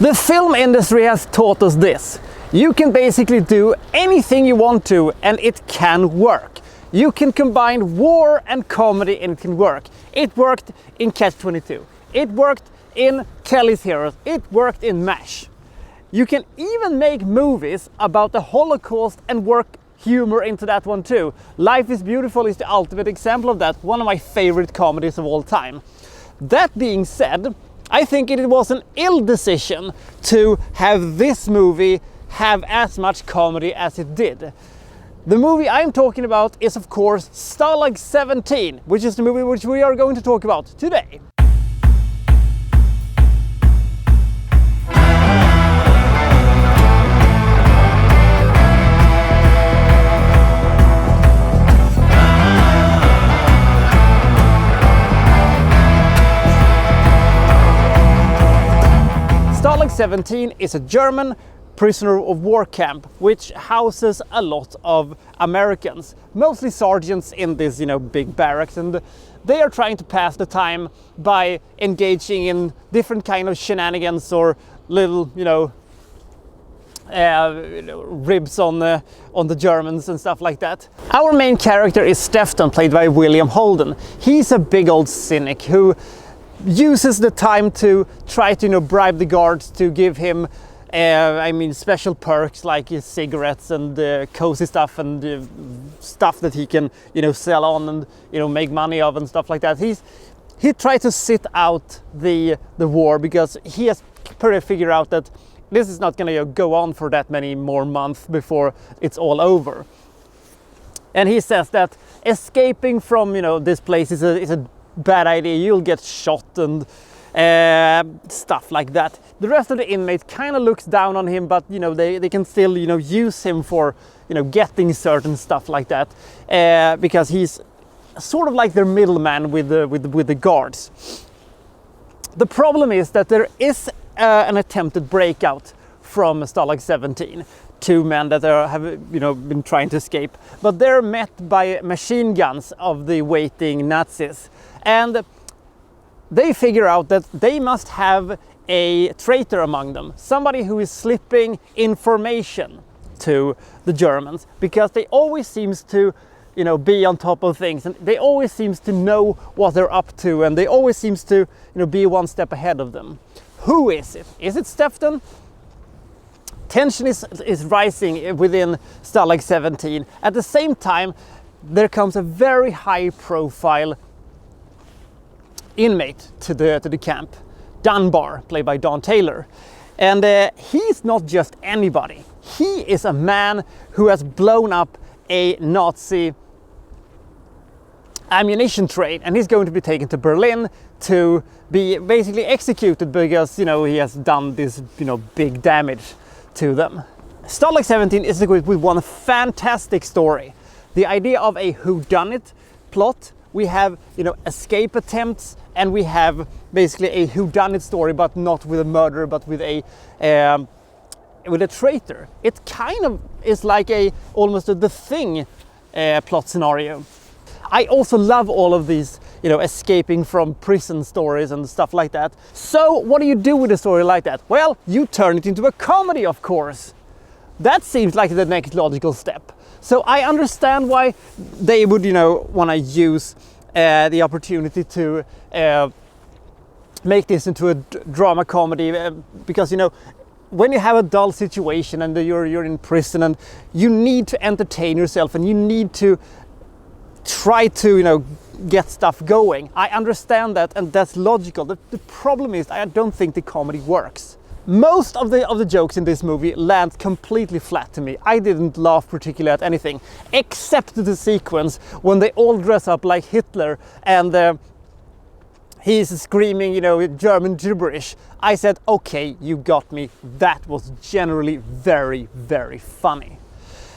The film industry has taught us this. You can basically do anything you want to and it can work. You can combine war and comedy and it can work. It worked in Catch-22. It worked in Kelly's Heroes. It worked in MASH. You can even make movies about the Holocaust and work humor into that one too. Life is Beautiful is the ultimate example of that, one of my favorite comedies of all time. That being said, I think it was an ill decision to have this movie have as much comedy as it did. The movie I'm talking about is of course Stalag 17, which is the movie which we are going to talk about today. Stalag 17 is a German prisoner of war camp which houses a lot of Americans, mostly sergeants in this, big barracks, and they are trying to pass the time by engaging in different kind of shenanigans or little, ribs on the Germans and stuff like that. Our main character is Stefan, played by William Holden. He's a big old cynic who uses the time to try to bribe the guards to give him special perks like cigarettes and cozy stuff and stuff that he can sell on and make money of and stuff like that. He tried to sit out the war because he has pretty figured out that this is not going to go on for that many more months before it's all over. And he says that escaping from this place is a bad idea. You'll get shot and stuff like that. The rest of the inmates kind of looks down on him, but they can still use him for getting certain stuff like that because he's sort of like their middleman with the guards. The problem is that there is an attempted breakout from Stalag 17. Two men that have been trying to escape, but they're met by machine guns of the waiting Nazis, and they figure out that they must have a traitor among them, somebody who is slipping information to the Germans, because they always seems to be on top of things, and they always seems to know what they're up to, and they always seems to be one step ahead of them. Who is it? Is it Stefan? Tension is rising within Stalag 17. At the same time, there comes a very high profile inmate to the camp, Dunbar, played by Don Taylor. And he's not just anybody. He is a man who has blown up a Nazi ammunition train, and he's going to be taken to Berlin to be basically executed because he has done this big damage to them. Stalag 17 is equipped with one fantastic story. The idea of a whodunit plot. We have escape attempts, and we have basically a whodunit story, but not with a murderer, but with a traitor. It kind of is like almost a The Thing plot scenario. I also love all of these escaping from prison stories and stuff like that. So what do you do with a story like that? Well, you turn it into a comedy, of course. That seems like the next logical step. So I understand why they would want to use the opportunity to make this into a drama comedy, because when you have a dull situation and you're in prison and you need to entertain yourself and you need to try to get stuff going. I understand that, and that's logical. The problem is I don't think the comedy works. Most of the jokes in this movie land completely flat to me. I didn't laugh particularly at anything, except the sequence when they all dress up like Hitler and he's screaming, German gibberish. I said, okay, you got me. That was generally very, very funny.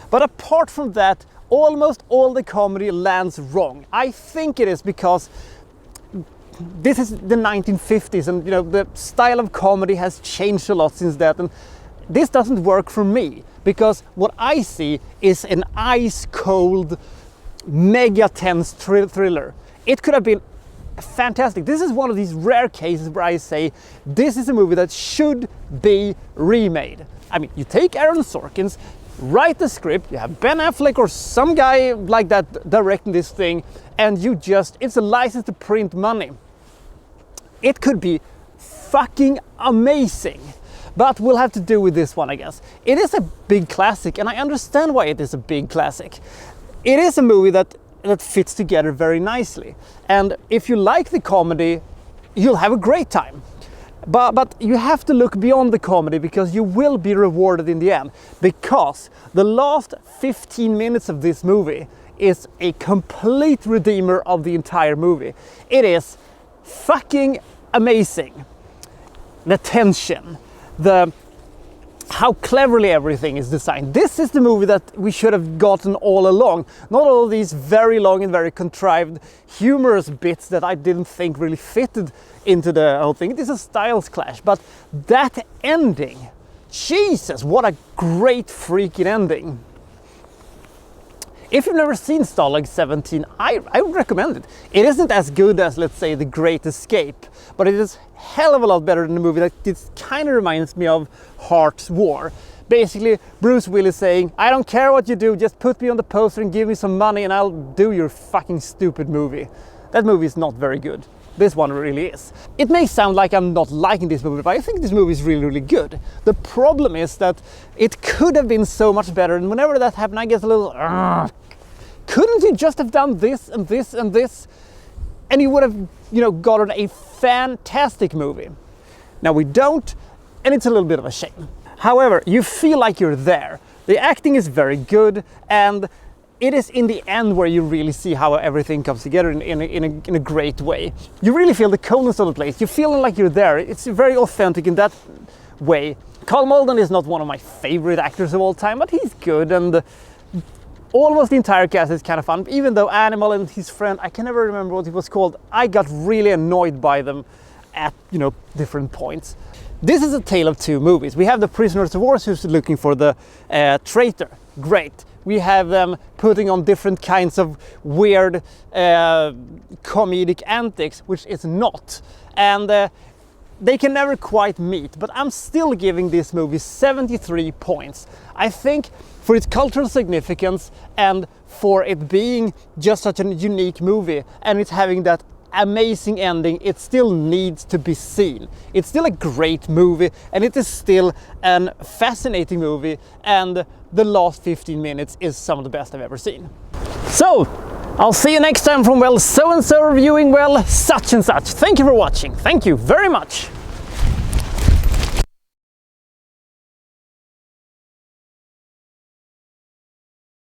But apart from that, almost all the comedy lands wrong. I think it is because this is the 1950s, and the style of comedy has changed a lot since that, and this doesn't work for me because what I see is an ice cold, mega tense thriller. It could have been fantastic. This is one of these rare cases where I say this is a movie that should be remade. I mean, you take Aaron Sorkin's, write the script, you have Ben Affleck or some guy like that directing this thing, and it's a license to print money. It could be fucking amazing. But we'll have to do with this one, I guess. It is a big classic, and I understand why it is a big classic. It is a movie that fits together very nicely. And if you like the comedy, you'll have a great time. But you have to look beyond the comedy, because you will be rewarded in the end. Because the last 15 minutes of this movie is a complete redeemer of the entire movie. It is fucking amazing. The tension, how cleverly everything is designed. This is the movie that we should have gotten all along. Not all of these very long and very contrived humorous bits that I didn't think really fitted into the whole thing. It is a styles clash, but that ending, Jesus, what a great freaking ending. If you've never seen Stalag 17, I would recommend it. It isn't as good as, let's say, The Great Escape, but it is hell of a lot better than the movie that it kind of reminds me of Heart's War. Basically, Bruce Willis saying, I don't care what you do, just put me on the poster and give me some money and I'll do your fucking stupid movie. That movie is not very good. This one really is. It may sound like I'm not liking this movie, but I think this movie is really, really good. The problem is that it could have been so much better, and whenever that happened, I get a little, couldn't you just have done this and this and this? And you would have, gotten a fantastic movie. Now we don't, and it's a little bit of a shame. However, you feel like you're there. The acting is very good, and it is in the end where you really see how everything comes together in a great way. You really feel the coldness of the place. You feel like you're there. It's very authentic in that way. Carl Malden is not one of my favorite actors of all time, but he's good, and almost the entire cast is kind of fun. Even though Animal and his friend, I can never remember what it was called, I got really annoyed by them at different points. This is a tale of two movies. We have the prisoners of war who's looking for the traitor. Great. We have them putting on different kinds of weird comedic antics, which is not. And they can never quite meet, but I'm still giving this movie 73 points. I think for its cultural significance and for it being just such a unique movie and it's having that amazing ending, it still needs to be seen. It's still a great movie, and it is still a fascinating movie, and the last 15 minutes is some of the best I've ever seen. So, I'll see you next time from, well, so-and-so reviewing, well, such and such. Thank you for watching. Thank you very much.